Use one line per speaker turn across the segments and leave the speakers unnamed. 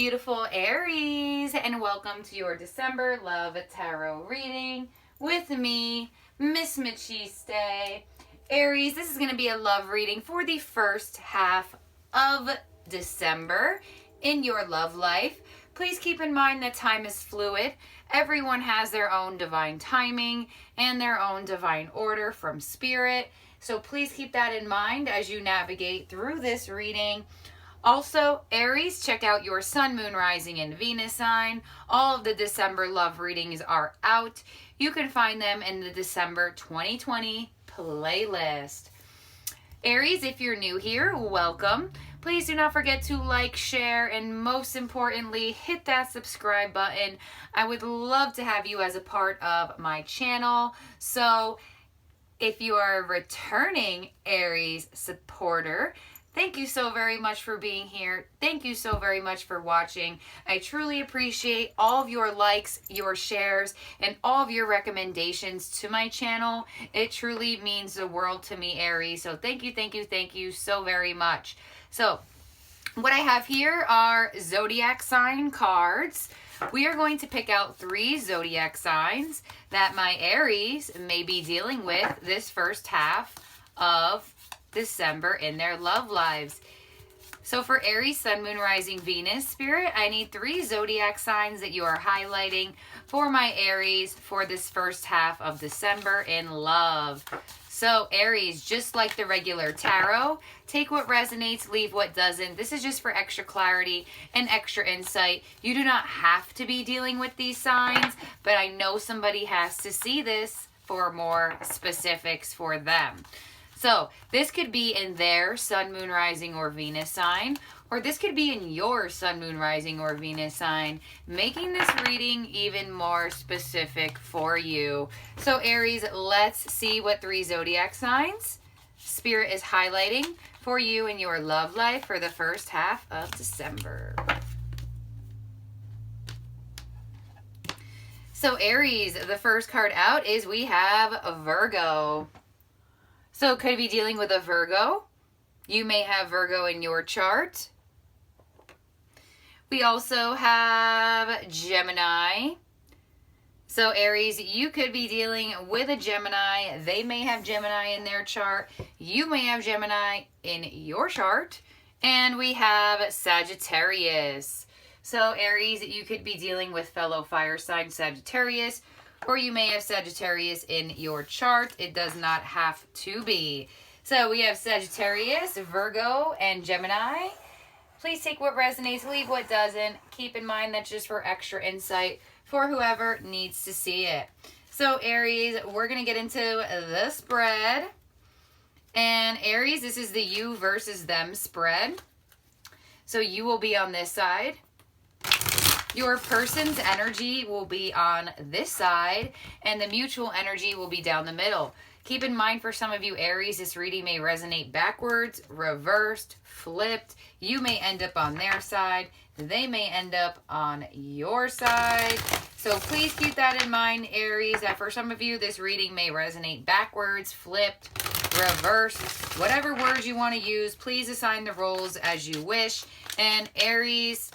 beautiful Aries, and welcome to your December Love Tarot reading with me, Miss Machiste. Aries, this is going to be a love reading for the first half of December in your love life. Please keep in mind that time is fluid. Everyone has their own divine timing and their own divine order from Spirit. So please keep that in mind as you navigate through this reading. Also, Aries, check out your Sun, Moon, Rising, and Venus sign. All of the December love readings are out. You can find them in the December 2020 playlist. Aries, if you're new here, welcome. Please do not forget to like, share, and most importantly, hit that subscribe button. I would love to have you as a part of my channel. So, if you are a returning Aries supporter, thank you so very much for being here. Thank you so very much for watching. I truly appreciate all of your likes, your shares, and all of your recommendations to my channel. It truly means the world to me, Aries. So thank you so very much. So what I have here are zodiac sign cards. We are going to pick out 3 zodiac signs that my Aries may be dealing with this first half of December in their love lives. So for Aries, Sun, Moon, Rising, Venus, Spirit, I need 3 zodiac signs that you are highlighting for my Aries for this first half of December in love. So Aries, just like the regular tarot, take what resonates, leave what doesn't. This is just for extra clarity and extra insight. You do not have to be dealing with these signs, but I know somebody has to see this for more specifics for them. So this could be in their Sun, Moon, Rising, or Venus sign, or this could be in your Sun, Moon, Rising, or Venus sign, making this reading even more specific for you. So Aries, let's see what 3 zodiac signs Spirit is highlighting for you in your love life for the first half of December. So Aries, the first card out is we have Virgo. So could be dealing with a Virgo. You may have Virgo in your chart. We also have Gemini. So Aries, you could be dealing with a Gemini. They may have Gemini in their chart. You may have Gemini in your chart. And we have Sagittarius. So Aries, you could be dealing with fellow fire sign Sagittarius, or you may have Sagittarius in your chart. It does not have to be. So we have Sagittarius, Virgo, and Gemini. Please take what resonates, leave what doesn't. Keep in mind that's just for extra insight for whoever needs to see it. So Aries, we're going to get into the spread. And Aries, this is the you versus them spread. So you will be on this side. Your person's energy will be on this side, and the mutual energy will be down the middle. Keep in mind, for some of you Aries, this reading may resonate backwards, reversed, flipped. You may end up on their side. They may end up on your side. So please keep that in mind, Aries, that for some of you, this reading may resonate backwards, flipped, reversed. Whatever words you want to use, please assign the roles as you wish. And Aries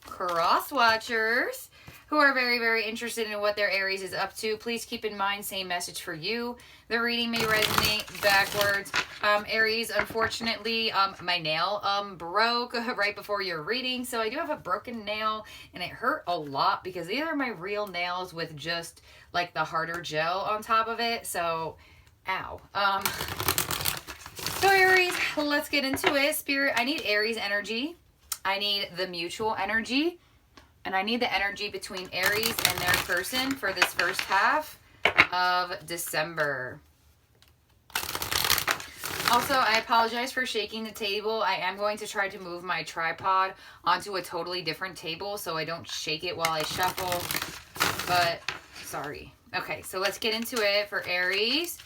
cross watchers who are very, very interested in what their Aries is up to, please keep in mind, same message for you. The reading may resonate backwards. Aries, unfortunately, my nail broke right before your reading, so I do have a broken nail, and it hurt a lot because these are my real nails with just like the harder gel on top of it, so ow. So Aries, let's get into it. Spirit, I need Aries energy. I need the mutual energy, and I need the energy between Aries and their person for this first half of December. Also, I apologize for shaking the table. I am going to try to move my tripod onto a totally different table so I don't shake it while I shuffle, but sorry. Okay, so let's get into it for Aries.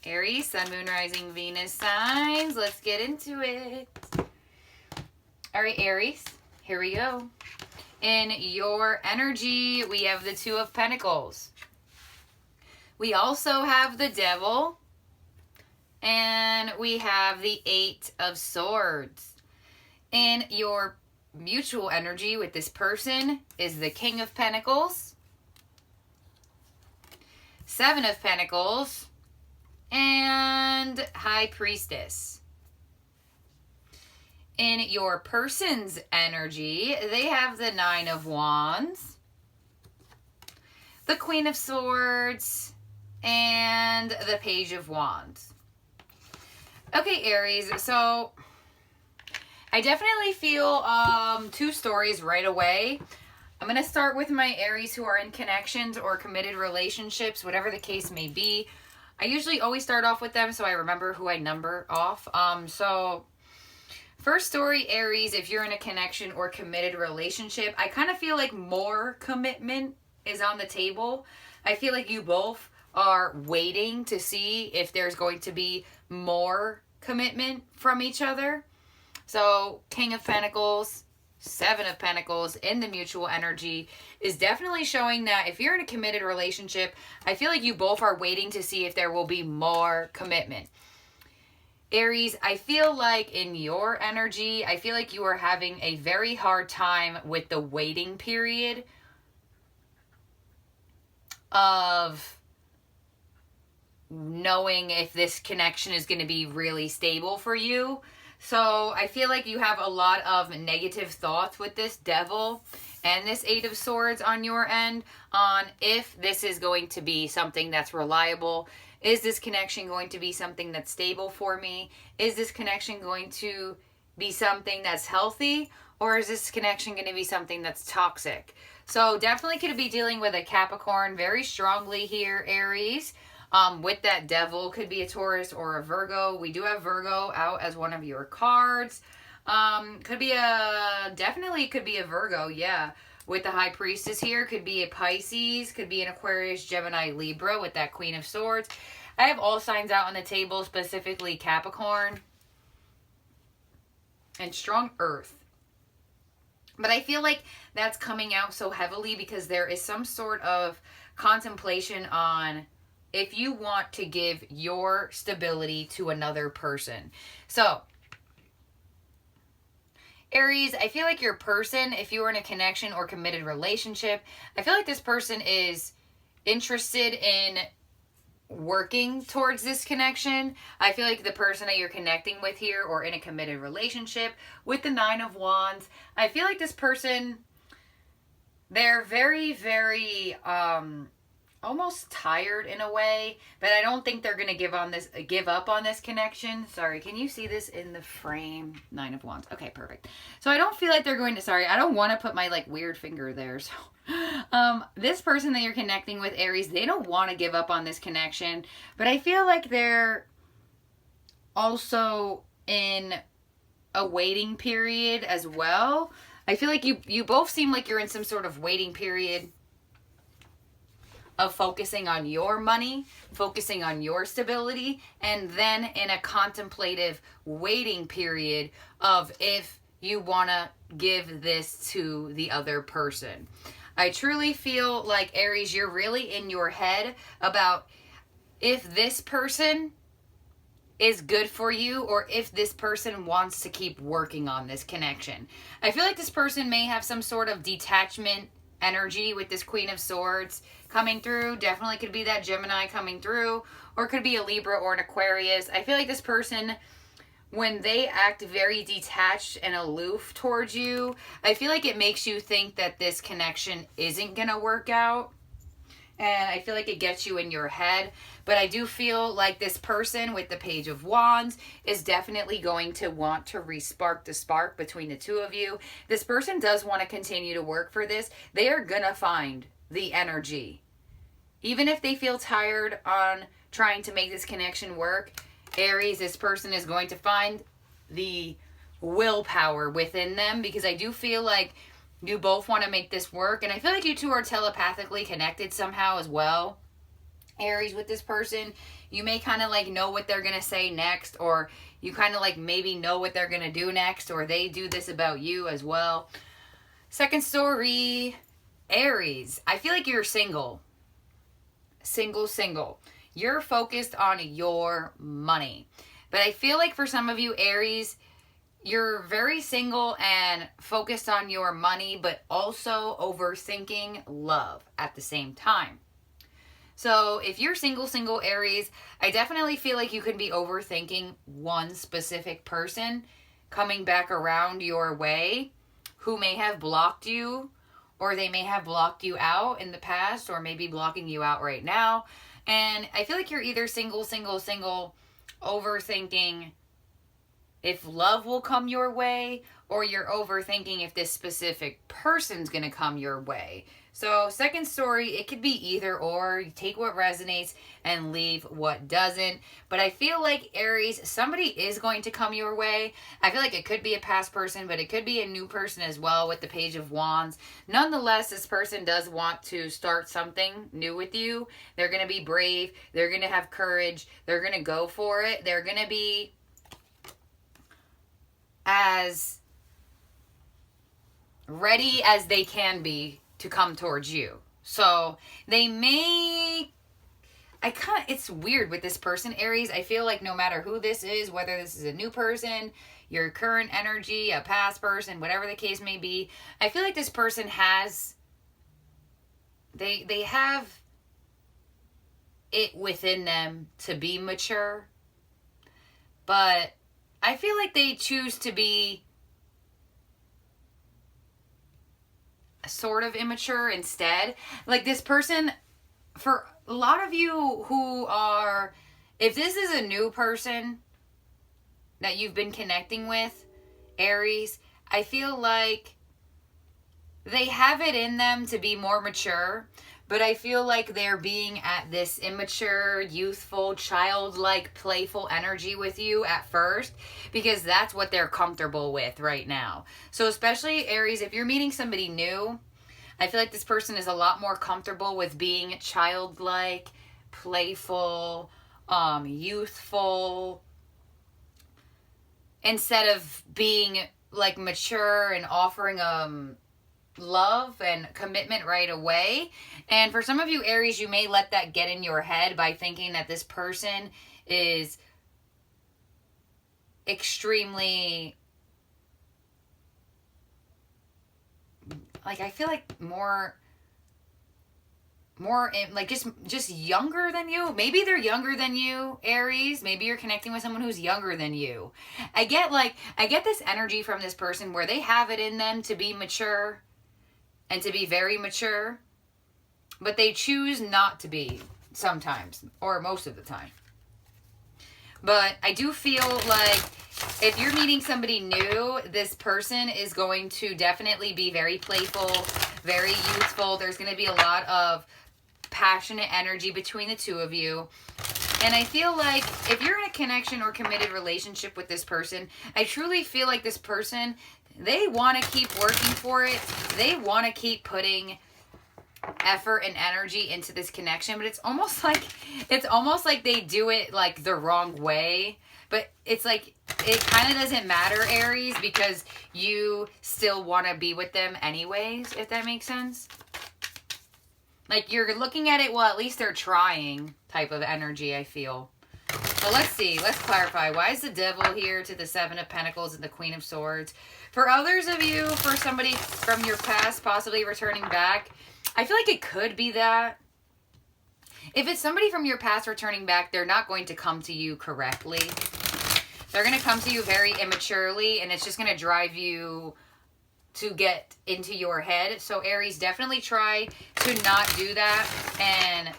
Aries, Sun, Moon, Rising, Venus signs. Let's get into it. All right, Aries, here we go. In your energy, we have the 2 of Pentacles. We also have the Devil And we have the 8 of Swords. And your mutual energy with this person is the King of Pentacles, 7 of Pentacles, and High Priestess. In your person's energy, they have the 9 of Wands, the Queen of Swords, and the Page of Wands. Okay, Aries, so I definitely feel 2 stories right away. I'm going to start with my Aries who are in connections or committed relationships, whatever the case may be. I usually always start off with them so I remember who I number off. So first story, Aries, if you're in a connection or committed relationship, I kind of feel like more commitment is on the table. I feel like you both are waiting to see if there's going to be more commitment from each other. So King of Pentacles, 7 of Pentacles in the mutual energy is definitely showing that if you're in a committed relationship, I feel like you both are waiting to see if there will be more commitment. Aries, I feel like in your energy, I feel like you are having a very hard time with the waiting period of knowing if this connection is going to be really stable for you. So I feel like you have a lot of negative thoughts with this Devil and this 8 of Swords on your end on if this is going to be something that's reliable. Is this connection going to be something that's stable for me? Is this connection going to be something that's healthy? Or is this connection going to be something that's toxic? So definitely could be dealing with a Capricorn very strongly here, Aries. With that Devil, could be a Taurus or a Virgo. We do have Virgo out as one of your cards. Definitely could be a Virgo, yeah. With the High Priestess here, could be a Pisces, could be an Aquarius, Gemini, Libra with that Queen of Swords. I have all signs out on the table, specifically Capricorn and strong Earth. But I feel like that's coming out so heavily because there is some sort of contemplation on if you want to give your stability to another person. So, Aries, I feel like your person, if you are in a connection or committed relationship, I feel like this person is interested in working towards this connection. I feel like the person that you're connecting with here or in a committed relationship with the 9 of Wands, I feel like this person, they're very, very, almost tired in a way, but I don't think they're going to give up on this connection. Sorry, can you see this in the frame? 9 of Wands. Okay, perfect. So I don't feel like they're going to, sorry, I don't want to put my like weird finger there. So this person that you're connecting with, Aries, they don't want to give up on this connection, but I feel like they're also in a waiting period as well. I feel like you both seem like you're in some sort of waiting period of focusing on your money, focusing on your stability, and then in a contemplative waiting period of if you want to give this to the other person. I truly feel like, Aries, you're really in your head about if this person is good for you or if this person wants to keep working on this connection. I feel like this person may have some sort of detachment energy with this Queen of Swords coming through. Definitely could be that Gemini coming through, or could be a Libra or an Aquarius. I feel like this person, when they act very detached and aloof towards you, I feel like it makes you think that this connection isn't going to work out. And I feel like it gets you in your head. But I do feel like this person with the Page of Wands is definitely going to want to re-spark the spark between the two of you. This person does want to continue to work for this. They are going to find the energy. Even if they feel tired on trying to make this connection work, Aries, this person is going to find the willpower within them, because I do feel like you both want to make this work. And I feel like you two are telepathically connected somehow as well. Aries, with this person, you may kind of like know what they're going to say next, or you kind of like maybe know what they're going to do next, or they do this about you as well. Second story, Aries, I feel like you're single. Single. You're focused on your money. But I feel like for some of you, Aries, you're very single and focused on your money, but also overthinking love at the same time. So if you're single Aries, I definitely feel like you could be overthinking one specific person coming back around your way who may have blocked you, or they may have blocked you out in the past, or maybe blocking you out right now. And I feel like you're either single, overthinking if love will come your way, or you're overthinking if this specific person's going to come your way. So second story, it could be either or. You take what resonates and leave what doesn't. But I feel like, Aries, somebody is going to come your way. I feel like it could be a past person, but it could be a new person as well with the Page of Wands. Nonetheless, this person does want to start something new with you. They're going to be brave. They're going to have courage. They're going to go for it. They're going to be as ready as they can be to come towards you. So they may, it's weird with this person, Aries. I feel like no matter who this is, whether this is a new person, your current energy, a past person, whatever the case may be, I feel like this person has, they have it within them to be mature, but I feel like they choose to be sort of immature instead. Like this person, for a lot of you who are, if this is a new person that you've been connecting with, Aries, I feel like they have it in them to be more mature, but I feel like they're being at this immature, youthful, childlike, playful energy with you at first, because that's what they're comfortable with right now. So especially, Aries, if you're meeting somebody new, I feel like this person is a lot more comfortable with being childlike, playful, youthful, instead of being like mature and offering love and commitment right away. And for some of you, Aries, you may let that get in your head by thinking that this person is extremely, like, I feel like more like just younger than you. Maybe they're younger than you, Aries. Maybe you're connecting with someone who's younger than you. I get this energy from this person where they have it in them to be mature and to be very mature, but they choose not to be sometimes, or most of the time. But I do feel like if you're meeting somebody new, this person is going to definitely be very playful, very youthful. There's going to be a lot of passionate energy between the two of you. And I feel like if you're in a connection or committed relationship with this person, I truly feel like this person, they want to keep working for it. They want to keep putting effort and energy into this connection, but it's almost like they do it like the wrong way. But it's like, it kind of doesn't matter, Aries, because you still want to be with them anyways, if that makes sense. Like, you're looking at it, well, at least they're trying type of energy, I feel. So let's see. Let's clarify. Why is the Devil here to the Seven of Pentacles and the Queen of Swords? For others of you, for somebody from your past possibly returning back, I feel like it could be that. If it's somebody from your past returning back, they're not going to come to you correctly. They're going to come to you very immaturely, and it's just going to drive you to get into your head. So Aries, definitely try to not do that, and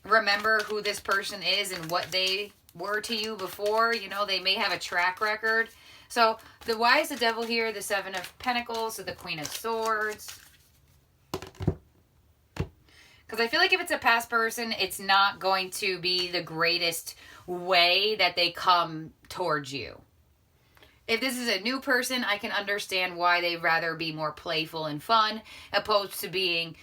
remember who this person is and what they were to you before. You know, they may have a track record. So why is the Devil here? The Seven of Pentacles, so the Queen of Swords. Because I feel like if it's a past person, it's not going to be the greatest way that they come towards you. If this is a new person, I can understand why they'd rather be more playful and fun, opposed to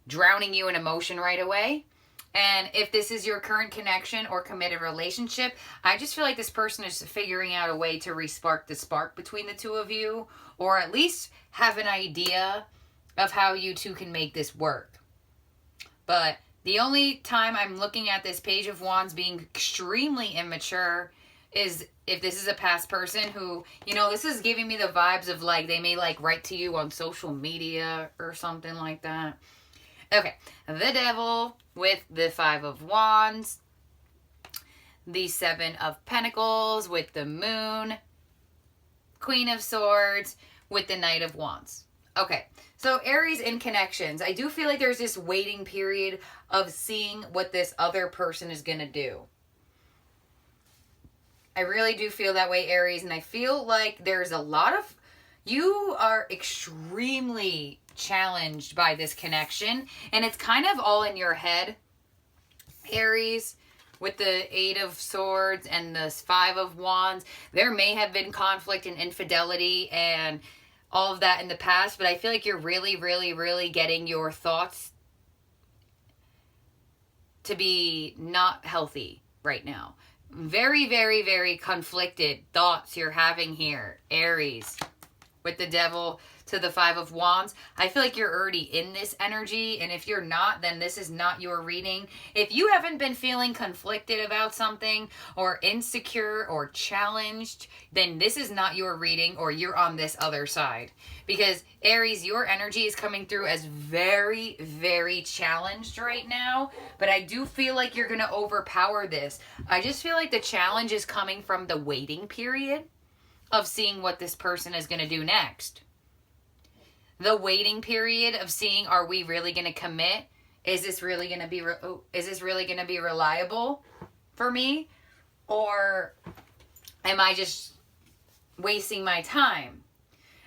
drowning you in emotion right away. And if this is your current connection or committed relationship, I just feel like this person is figuring out a way to re-spark the spark between the two of you, or at least have an idea of how you two can make this work. But The only time I'm looking at this Page of Wands being extremely immature is if this is a past person who, you know, this is giving me the vibes of like they may like write to you on social media or something like that. Okay, the Devil with the Five of Wands, the Seven of Pentacles with the Moon, Queen of Swords with the Knight of Wands. Okay, so Aries in connections. I do feel like there's this waiting period of seeing what this other person is going to do. I really do feel that way, Aries, and I feel like there's a lot of... You are extremely challenged by this connection, and it's kind of all in your head, Aries, with the Eight of Swords and the Five of Wands. There may have been conflict and infidelity and all of that in the past, but I feel like you're really, really, really getting your thoughts to be not healthy right now. Very, very, very conflicted thoughts you're having here, Aries, with the Devil to the Five of Wands. I feel like you're already in this energy, and if you're not, then this is not your reading. If you haven't been feeling conflicted about something or insecure or challenged, then this is not your reading, or you're on this other side. Because Aries, your energy is coming through as very, very challenged right now, but I do feel like you're going to overpower this. I just feel like the challenge is coming from the waiting period of seeing what this person is going to do next. The waiting period of seeing, are we really going to commit? Is this really going to be reliable for me? Or am I just wasting my time?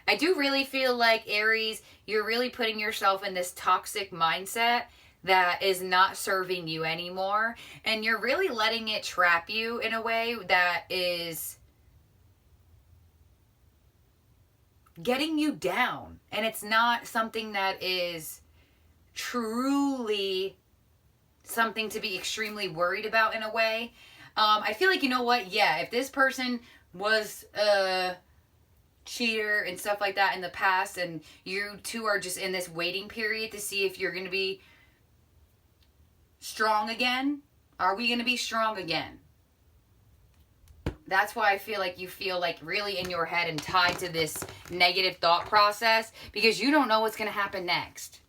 I do really feel like, Aries, you're really putting yourself in this toxic mindset that is not serving you anymore. And you're really letting it trap you in a way that is getting you down, and it's not something that is truly something to be extremely worried about in a way. I feel like, you know what, yeah, if this person was a cheater and stuff like that in the past, and you two are just in this waiting period to see if you're going to be strong again, are we going to be strong again? That's why I feel like you feel like really in your head and tied to this negative thought process, because you don't know what's going to happen next.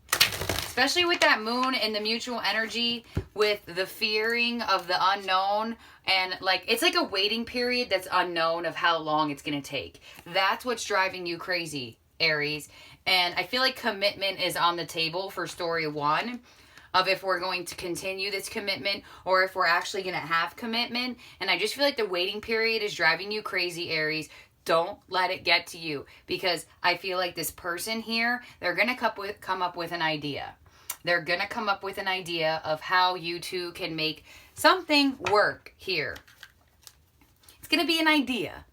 Especially with that moon and the mutual energy, with the fearing of the unknown, and like it's like a waiting period that's unknown of how long it's going to take. That's what's driving you crazy, Aries. And I feel like commitment is on the table for story one, of if we're going to continue this commitment or if we're actually going to have commitment. And I just feel like the waiting period is driving you crazy, Aries. Don't let it get to you, because I feel like this person here, they're going to come up with an idea. They're going to come up with an idea of how you two can make something work here. It's going to be an idea,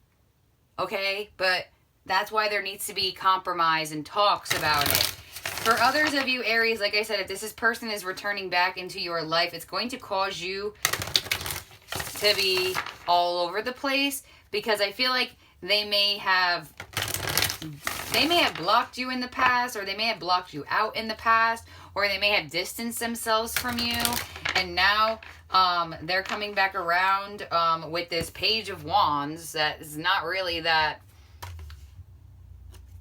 okay? But that's why there needs to be compromise and talks about it. For others of you, Aries, like I said, if this person is returning back into your life, it's going to cause you to be all over the place, because I feel like they may have blocked you in the past, or they may have blocked you out in the past, or they may have distanced themselves from you, and now they're coming back around with this Page of Wands that is not really that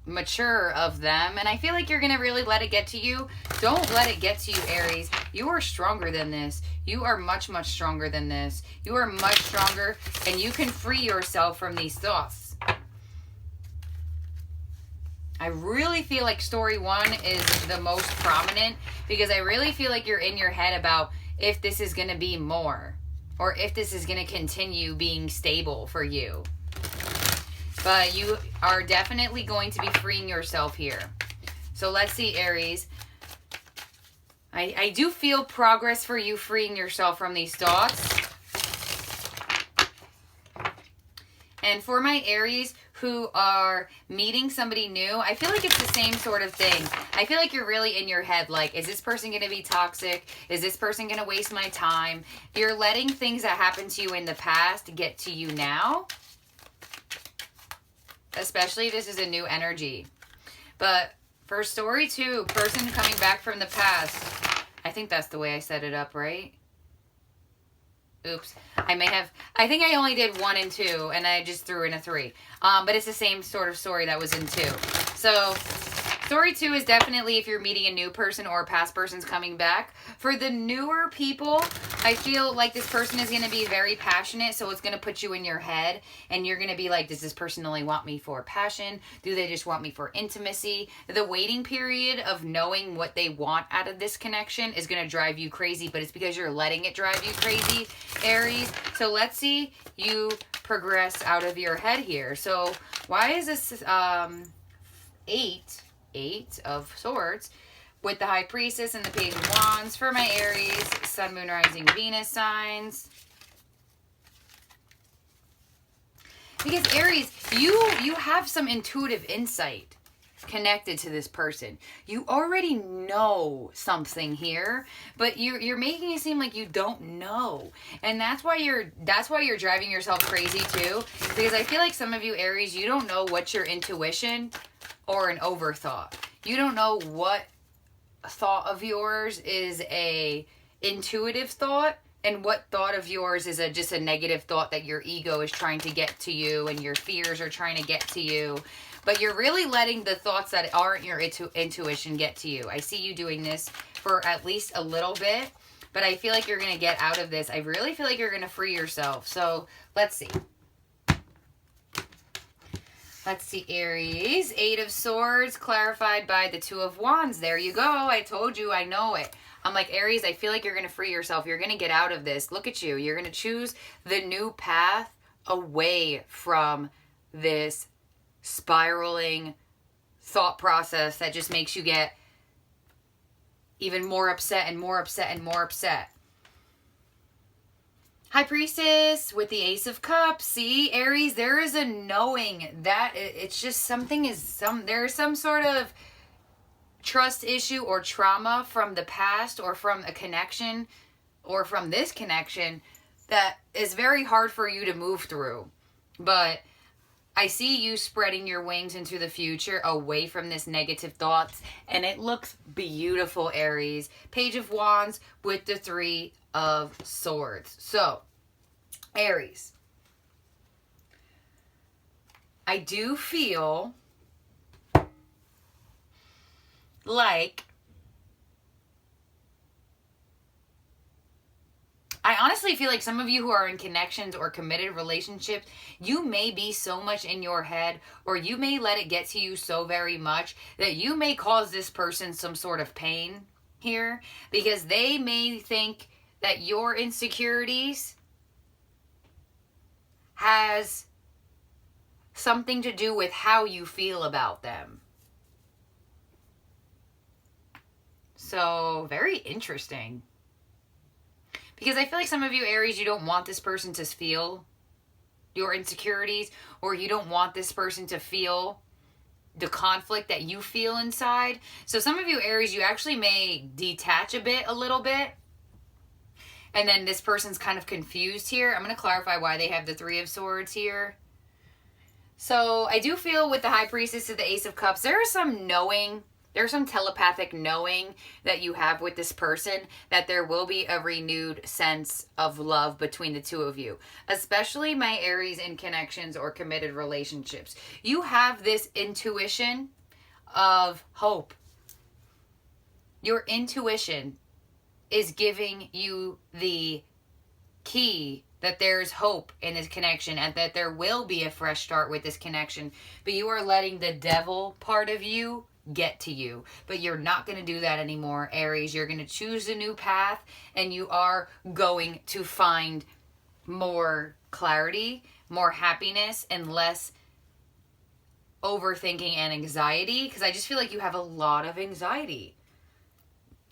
mature of them, and I feel like you're gonna really let it get to you. Don't let it get to you, Aries. You are stronger than this. You are much, much stronger than this. You are much stronger, and you can free yourself from these thoughts. I really feel like story one is the most prominent, because I really feel like you're in your head about if this is gonna be more, or if this is gonna continue being stable for you. But you are definitely going to be freeing yourself here. So let's see, Aries. I do feel progress for you freeing yourself from these thoughts. And for my Aries who are meeting somebody new, I feel like it's the same sort of thing. I feel like you're really in your head, like, is this person going to be toxic? Is this person going to waste my time? You're letting things that happened to you in the past get to you now. Especially if this is a new energy. But for story two, person coming back from the past, I think that's the way I set it up, right? Oops. I think I only did 1 and 2, and I just threw in a 3. But it's the same sort of story that was in 2. So, story 2 is definitely if you're meeting a new person or a past person's coming back. For the newer people, I feel like this person is going to be very passionate, so it's going to put you in your head, and you're going to be like, does this person only want me for passion? Do they just want me for intimacy? The waiting period of knowing what they want out of this connection is going to drive you crazy, but it's because you're letting it drive you crazy, Aries. So let's see you progress out of your head here. So why is this 8 of Swords with the High Priestess and the Page of Wands for my Aries, Sun, Moon, Rising, Venus signs? Because Aries, you have some intuitive insight connected to this person. You already know something here, but you're making it seem like you don't know. And that's why you're driving yourself crazy too. Because I feel like some of you Aries, you don't know what's your intuition or an overthought. You don't know what thought of yours is a intuitive thought and what thought of yours is just a negative thought that your ego is trying to get to you and your fears are trying to get to you. But you're really letting the thoughts that aren't your intuition get to you. I see you doing this for at least a little bit, but I feel like you're going to get out of this. I really feel like you're going to free yourself. So let's see. Let's see, Aries. 8 of Swords clarified by the 2 of Wands. There you go. I told you. I know it. I'm like, Aries, I feel like you're going to free yourself. You're going to get out of this. Look at you. You're going to choose the new path away from this spiraling thought process that just makes you get even more upset and more upset and more upset. High Priestess with the Ace of Cups. See, Aries, there is a knowing that it's just there's some sort of trust issue or trauma from the past or from a connection or from this connection that is very hard for you to move through. But I see you spreading your wings into the future away from this negative thoughts, and it looks beautiful, Aries. Page of Wands with the 3 of Swords. So, Aries, I do feel like I honestly feel like some of you who are in connections or committed relationships, you may be so much in your head, or you may let it get to you so very much that you may cause this person some sort of pain here, because they may think that your insecurities has something to do with how you feel about them. So, very interesting. Because I feel like some of you Aries, you don't want this person to feel your insecurities, or you don't want this person to feel the conflict that you feel inside. So some of you Aries, you actually may detach a little bit. And then this person's kind of confused here. I'm going to clarify why they have the 3 of Swords here. So I do feel with the High Priestess to the Ace of Cups, there is some knowing. There's some telepathic knowing that you have with this person that there will be a renewed sense of love between the 2 of you. Especially my Aries in connections or committed relationships. You have this intuition of hope. Your intuition is giving you the key that there's hope in this connection and that there will be a fresh start with this connection. But you are letting the devil part of you get to you. But you're not going to do that anymore, Aries. You're going to choose a new path, and you are going to find more clarity, more happiness, and less overthinking and anxiety. Because I just feel like you have a lot of anxiety.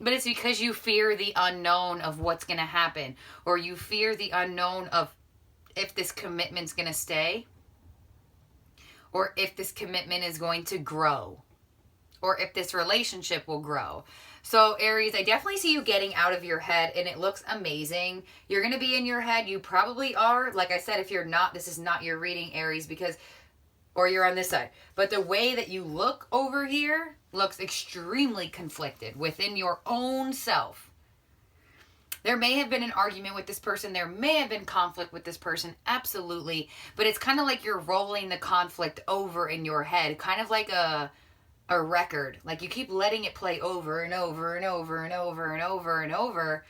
But it's because you fear the unknown of what's going to happen. Or you fear the unknown of if this commitment's going to stay. Or if this commitment is going to grow. Or if this relationship will grow. So, Aries, I definitely see you getting out of your head, and it looks amazing. You're going to be in your head. You probably are. Like I said, if you're not, this is not your reading, Aries, because, or you're on this side. But the way that you look over here looks extremely conflicted within your own self. There may have been an argument with this person. There may have been conflict with this person. Absolutely. But it's kind of like you're rolling the conflict over in your head. Kind of like a record. Like you keep letting it play over and over and over and over and over and over.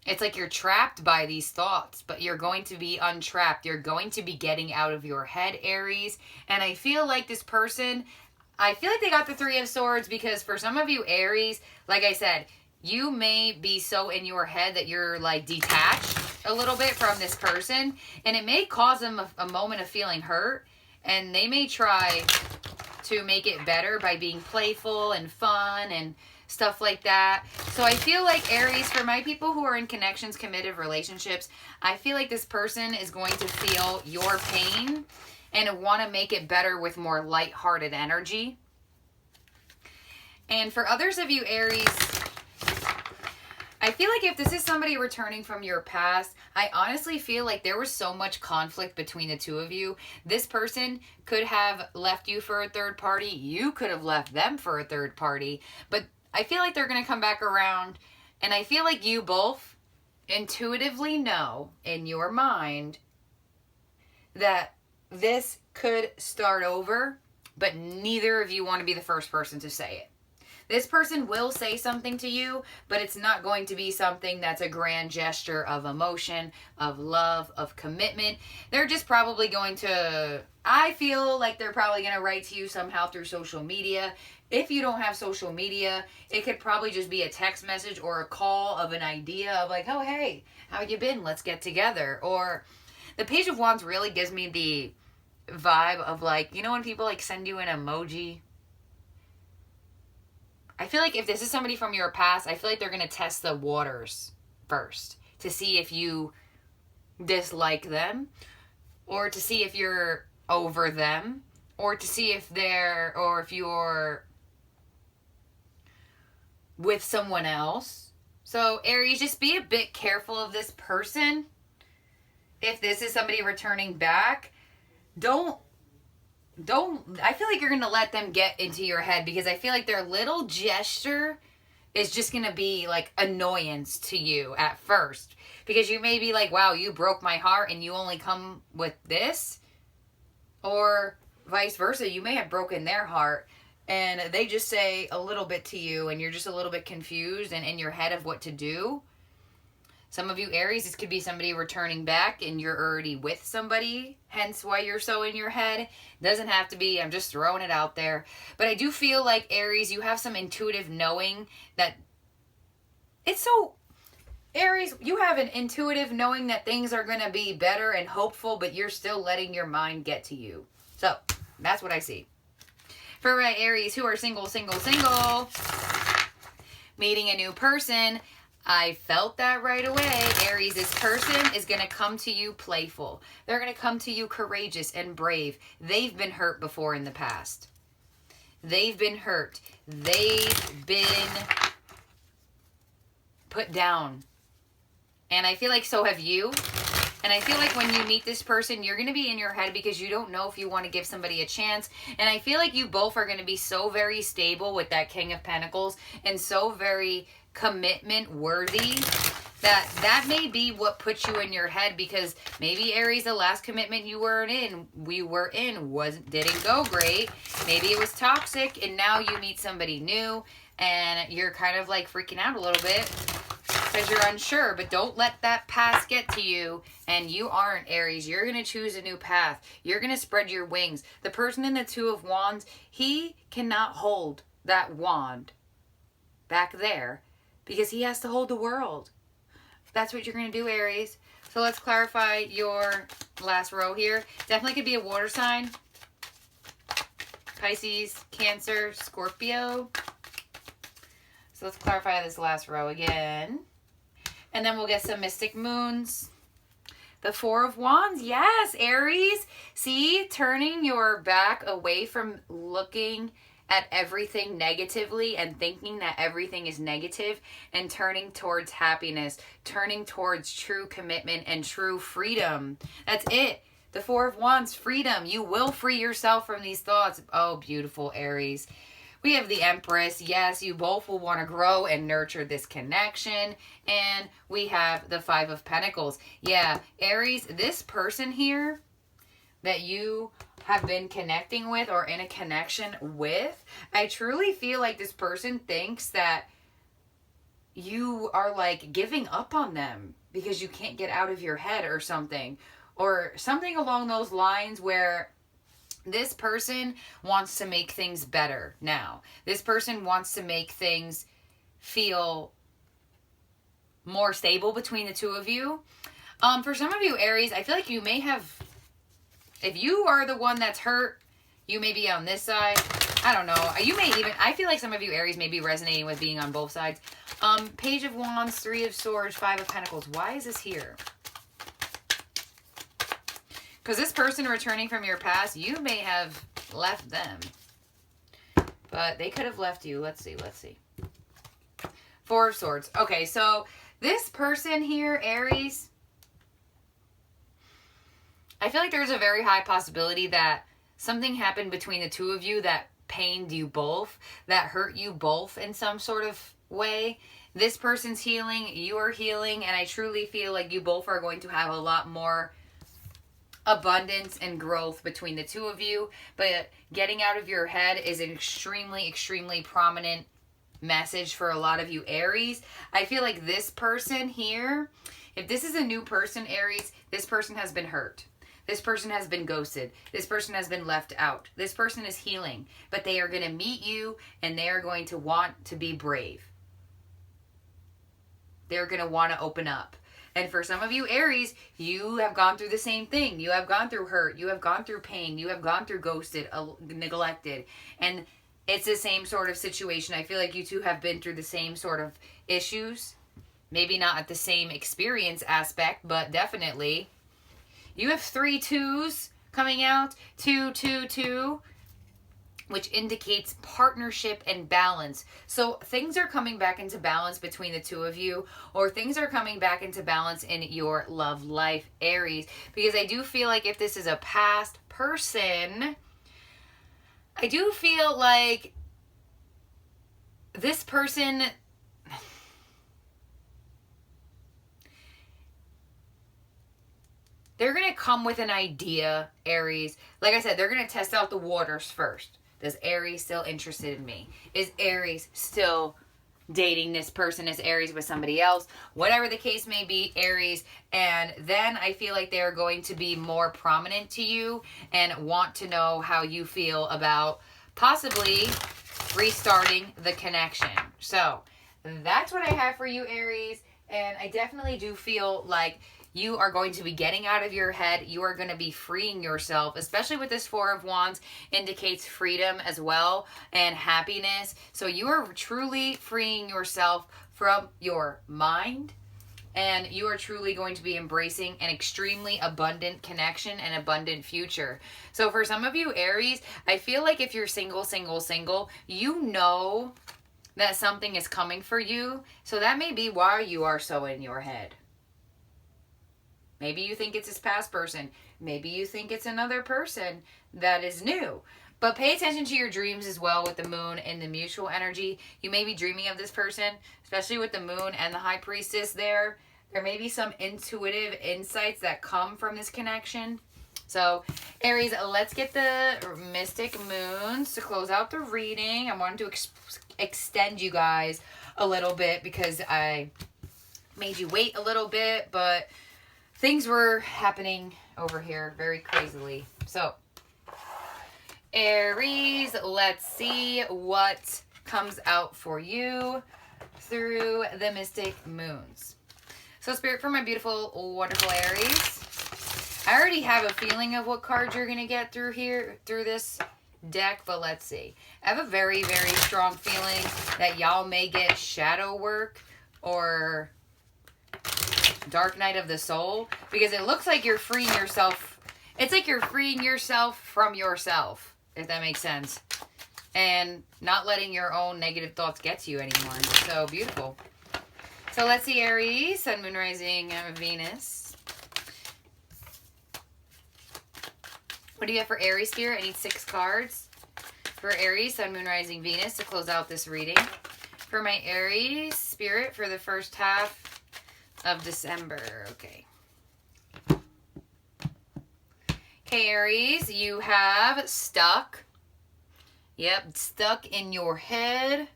It's like you're trapped by these thoughts, but you're going to be untrapped. You're going to be getting out of your head, Aries. And I feel like this person, I feel like they got the Three of Swords because for some of you, Aries, like I said, you may be so in your head that you're like detached a little bit from this person. And it may cause them a moment of feeling hurt. And they may try to make it better by being playful and fun and stuff like that. So I feel like Aries, for my people who are in connections, committed relationships, I feel like this person is going to feel your pain and want to make it better with more lighthearted energy. And for others of you, Aries, I feel like if this is somebody returning from your past, I honestly feel like there was so much conflict between the two of you. This person could have left you for a third party. You could have left them for a third party. But I feel like they're going to come back around, and I feel like you both intuitively know in your mind that this could start over, but neither of you want to be the first person to say it. This person will say something to you, but it's not going to be something that's a grand gesture of emotion, of love, of commitment. They're just probably going to, I feel like they're probably going to write to you somehow through social media. If you don't have social media, it could probably just be a text message or a call of an idea of like, oh, hey, how you been? Let's get together. Or the Page of Wands really gives me the vibe of like, you know when people like send you an emoji? I feel like if this is somebody from your past, I feel like they're going to test the waters first to see if you dislike them or to see if you're over them or to see if they're, or if you're with someone else. So Aries, just be a bit careful of this person. If this is somebody returning back, don't, I feel like you're going to let them get into your head because I feel like their little gesture is just going to be like annoyance to you at first. Because you may be like, wow, you broke my heart and you only come with this. Or vice versa, you may have broken their heart and they just say a little bit to you and you're just a little bit confused and in your head of what to do. Some of you Aries, this could be somebody returning back and you're already with somebody, hence why you're so in your head. Doesn't have to be, I'm just throwing it out there. But I do feel like Aries, you have some intuitive knowing that it's so, Aries, you have an intuitive knowing that things are going to be better and hopeful, but you're still letting your mind get to you. So that's what I see. For my Aries who are single, meeting a new person, I felt that right away. Aries, this person is going to come to you playful. They're going to come to you courageous and brave. They've been hurt before in the past. They've been hurt. They've been put down. And I feel like so have you. And I feel like when you meet this person, you're going to be in your head because you don't know if you want to give somebody a chance. And I feel like you both are going to be so very stable with that King of Pentacles and so very commitment worthy that may be what puts you in your head because maybe Aries, the last commitment we were in didn't go great. Maybe it was toxic and now you meet somebody new and you're kind of like freaking out a little bit because you're unsure, but don't let that past get to you. And you aren't, Aries. You're going to choose a new path. You're going to spread your wings. The person in the Two of Wands, he cannot hold that wand back there because he has to hold the world. That's what you're going to do, Aries. So let's clarify your last row here. Definitely could be a water sign. Pisces, Cancer, Scorpio. So let's clarify this last row again. And then we'll get some mystic moons. The Four of Wands. Yes, Aries. See, turning your back away from looking at everything negatively and thinking that everything is negative and turning towards happiness, turning towards true commitment and true freedom. That's it. The Four of Wands, freedom. You will free yourself from these thoughts. Oh, beautiful, Aries. We have the Empress. Yes, you both will want to grow and nurture this connection. And we have the Five of Pentacles. Yeah, Aries, this person here that you have been connecting with or in a connection with, I truly feel like this person thinks that you are like giving up on them because you can't get out of your head or something along those lines, where this person wants to make things better now. This person wants to make things feel more stable between the two of you. For some of you, Aries, I feel like you may have, if you are the one that's hurt, you may be on this side. I don't know. You may even, I feel like some of you, Aries, may be resonating with being on both sides. Page of Wands, Three of Swords, Five of Pentacles. Why is this here? Because this person returning from your past, you may have left them. But they could have left you. Let's see. Four of Swords. Okay, so this person here, Aries, I feel like there's a very high possibility that something happened between the two of you that pained you both, that hurt you both in some sort of way. This person's healing, you are healing, and I truly feel like you both are going to have a lot more abundance and growth between the two of you. But getting out of your head is an extremely, extremely prominent message for a lot of you, Aries. I feel like this person here, if this is a new person, Aries, this person has been hurt. This person has been ghosted. This person has been left out. This person is healing, but they are going to meet you and they are going to want to be brave. They're going to want to open up. And for some of you, Aries, you have gone through the same thing. You have gone through hurt. You have gone through pain. You have gone through ghosted, neglected. And it's the same sort of situation. I feel like you two have been through the same sort of issues. Maybe not at the same experience aspect, but definitely. You have 3 2s coming out. 2, 2, 2. Which indicates partnership and balance. So things are coming back into balance between the two of you, or things are coming back into balance in your love life, Aries. Because I do feel like if this is a past person, I do feel like this person, they're going to come with an idea, Aries. Like I said, they're going to test out the waters first. Is Aries still interested in me? Is Aries still dating this person? Is Aries with somebody else? Whatever the case may be, Aries. And then I feel like they're going to be more prominent to you and want to know how you feel about possibly restarting the connection. So that's what I have for you, Aries. And I definitely do feel like you are going to be getting out of your head. You are going to be freeing yourself, especially with this Four of Wands, indicates freedom as well and happiness. So you are truly freeing yourself from your mind, and you are truly going to be embracing an extremely abundant connection and abundant future. So for some of you, Aries, I feel like if you're single, you know that something is coming for you. So that may be why you are so in your head. Maybe you think it's this past person. Maybe you think it's another person that is new. But pay attention to your dreams as well with the moon and the mutual energy. You may be dreaming of this person, especially with the moon and the high priestess there. There may be some intuitive insights that come from this connection. So, Aries, let's get the mystic moons to close out the reading. I wanted to extend you guys a little bit because I made you wait a little bit, but things were happening over here very crazily. So, Aries, let's see what comes out for you through the mystic moons. So, Spirit, for my beautiful, wonderful Aries, I already have a feeling of what cards you're going to get through here, through this deck, but let's see. I have a very, very strong feeling that y'all may get shadow work or Dark Night of the Soul, because it looks like you're freeing yourself. It's like you're freeing yourself from yourself, if that makes sense, and not letting your own negative thoughts get to you anymore. So beautiful. So let's see, Aries, Sun, Moon, Rising, Venus. What do you have for Aries, Spirit? I need 6 cards. For Aries, Sun, Moon, Rising, Venus to close out this reading. For my Aries spirit for the first half of December. Okay. Okay, Aries, you have stuck. Yep, stuck in your head.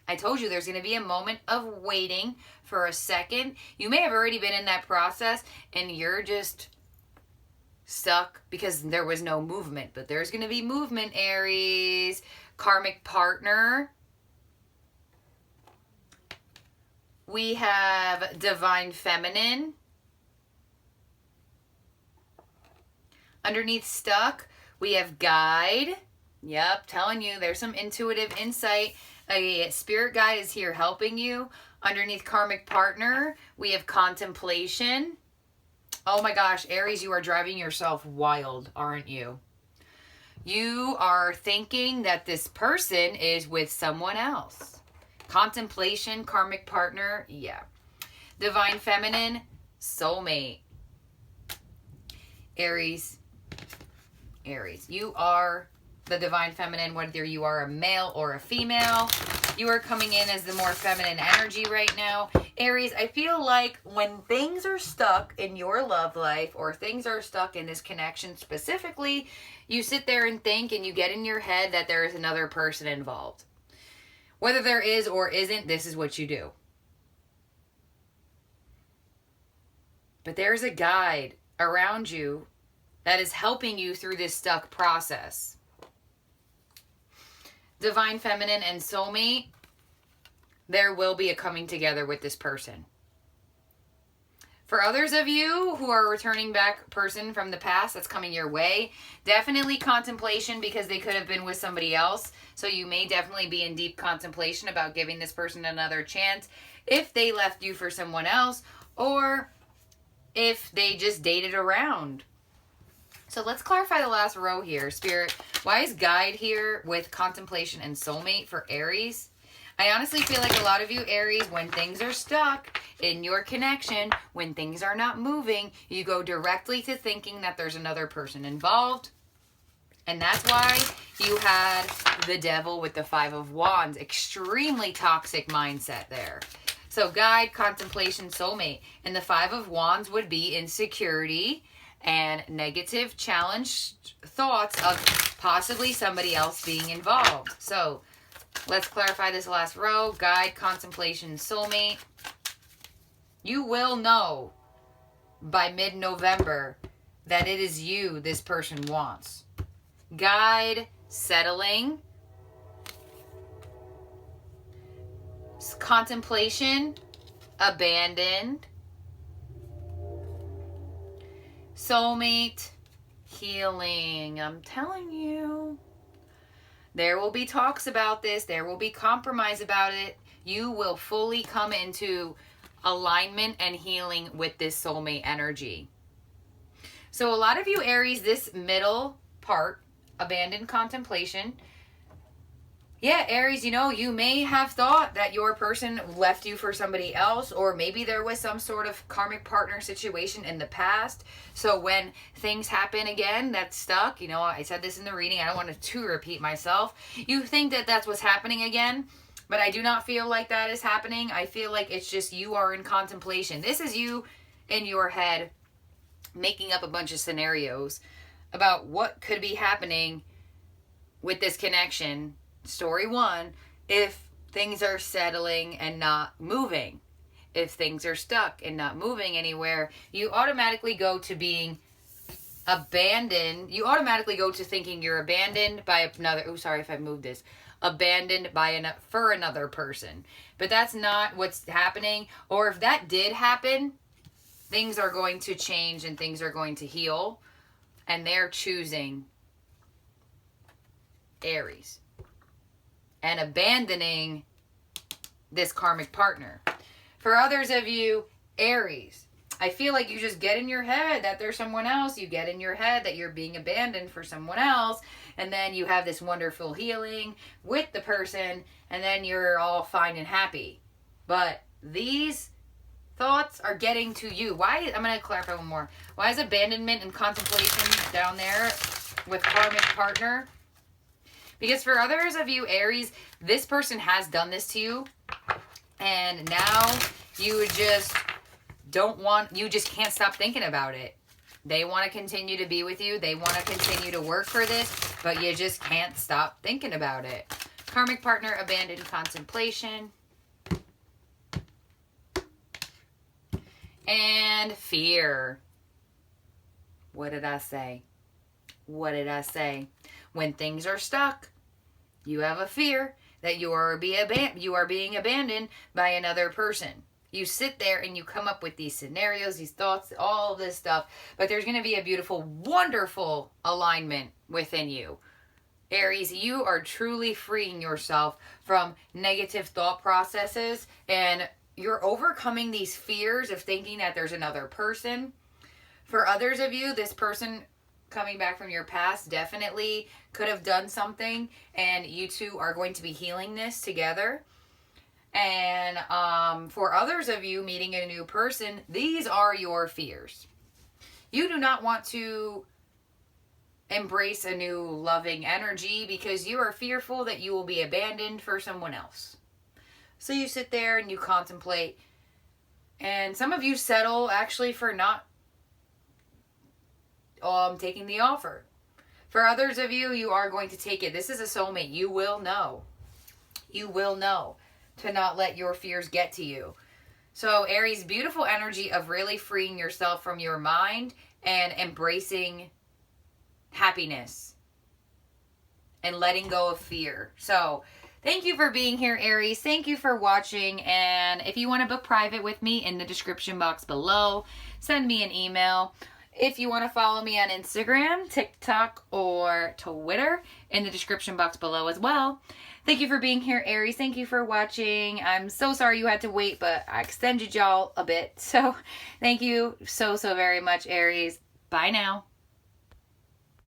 I told you there's going to be a moment of waiting for a second. You may have already been in that process and you're just stuck because there was no movement. But there's going to be movement, Aries. Karmic partner. We have divine feminine. Underneath stuck, we have guide. Yep, telling you there's some intuitive insight. A spirit guide is here helping you. Underneath karmic partner, we have contemplation. Oh my gosh, Aries, you are driving yourself wild, aren't you? You are thinking that this person is with someone else. Contemplation, karmic partner, yeah. Divine feminine, soulmate. Aries, you are the divine feminine, whether you are a male or a female. You are coming in as the more feminine energy right now. Aries, I feel like when things are stuck in your love life or things are stuck in this connection specifically, you sit there and think and you get in your head that there is another person involved. Whether there is or isn't, this is what you do. But there's a guide around you that is helping you through this stuck process. Divine feminine and soulmate, there will be a coming together with this person. For others of you who are returning back person from the past that's coming your way, definitely contemplation because they could have been with somebody else. So you may definitely be in deep contemplation about giving this person another chance if they left you for someone else or if they just dated around. So let's clarify the last row here, Spirit. Why is guide here with contemplation and soulmate for Aries? I honestly feel like a lot of you, Aries, when things are stuck in your connection, when things are not moving, you go directly to thinking that there's another person involved. And that's why you had the devil with the 5 of Wands. Extremely toxic mindset there. So guide, contemplation, soulmate. And the 5 of Wands would be insecurity and negative challenged thoughts of possibly somebody else being involved. So let's clarify this last row. Guide, contemplation, soulmate. You will know by mid-November that it is you this person wants. Guide, settling. Contemplation, abandoned. Soulmate, healing. I'm telling you. There will be talks about this. There will be compromise about it. You will fully come into alignment and healing with this soulmate energy. So a lot of you, Aries, this middle part, abandoned contemplation. Yeah, Aries, you know, you may have thought that your person left you for somebody else, or maybe there was some sort of karmic partner situation in the past. So when things happen again, that's stuck. You know, I said this in the reading. I don't want to repeat myself. You think that that's what's happening again, but I do not feel like that is happening. I feel like it's just you are in contemplation. This is you in your head making up a bunch of scenarios about what could be happening with this connection. Story 1, if things are settling and not moving, if things are stuck and not moving anywhere, you automatically go to being abandoned. You automatically go to thinking you're abandoned by another. Oh, sorry if I moved this. Abandoned by for another person. But that's not what's happening. Or if that did happen, things are going to change and things are going to heal. And they're choosing Aries and abandoning this karmic partner. For others of you, Aries, I feel like you just get in your head that there's someone else. You get in your head that you're being abandoned for someone else. And then you have this wonderful healing with the person. And then you're all fine and happy. But these thoughts are getting to you. Why? I'm going to clarify one more. Why is abandonment and contemplation down there with karmic partner? Because for others of you, Aries, this person has done this to you. And now you just you just can't stop thinking about it. They want to continue to be with you. They want to continue to work for this, but you just can't stop thinking about it. Karmic partner, abandoned contemplation. And fear. What did I say? What did I say? When things are stuck, you have a fear that you are being abandoned by another person. You sit there and you come up with these scenarios, these thoughts, all of this stuff, but there's going to be a beautiful, wonderful alignment within you. Aries, you are truly freeing yourself from negative thought processes, and you're overcoming these fears of thinking that there's another person. For others of you, this person coming back from your past definitely could have done something, and you two are going to be healing this together. And for others of you meeting a new person, these are your fears. You do not want to embrace a new loving energy because you are fearful that you will be abandoned for someone else. So you sit there and you contemplate, and some of you settle actually for not taking the offer. For others of you, you are going to take it. This is a soulmate. You will know. You will know to not let your fears get to you. So Aries, beautiful energy of really freeing yourself from your mind and embracing happiness and letting go of fear. So thank you for being here, Aries. Thank you for watching. And if you want to book private with me, in the description box below, send me an email. If you want to follow me on Instagram, TikTok, or Twitter, in the description box below as well. Thank you for being here, Aries. Thank you for watching. I'm so sorry you had to wait, but I extended y'all a bit. So thank you so very much, Aries. Bye now.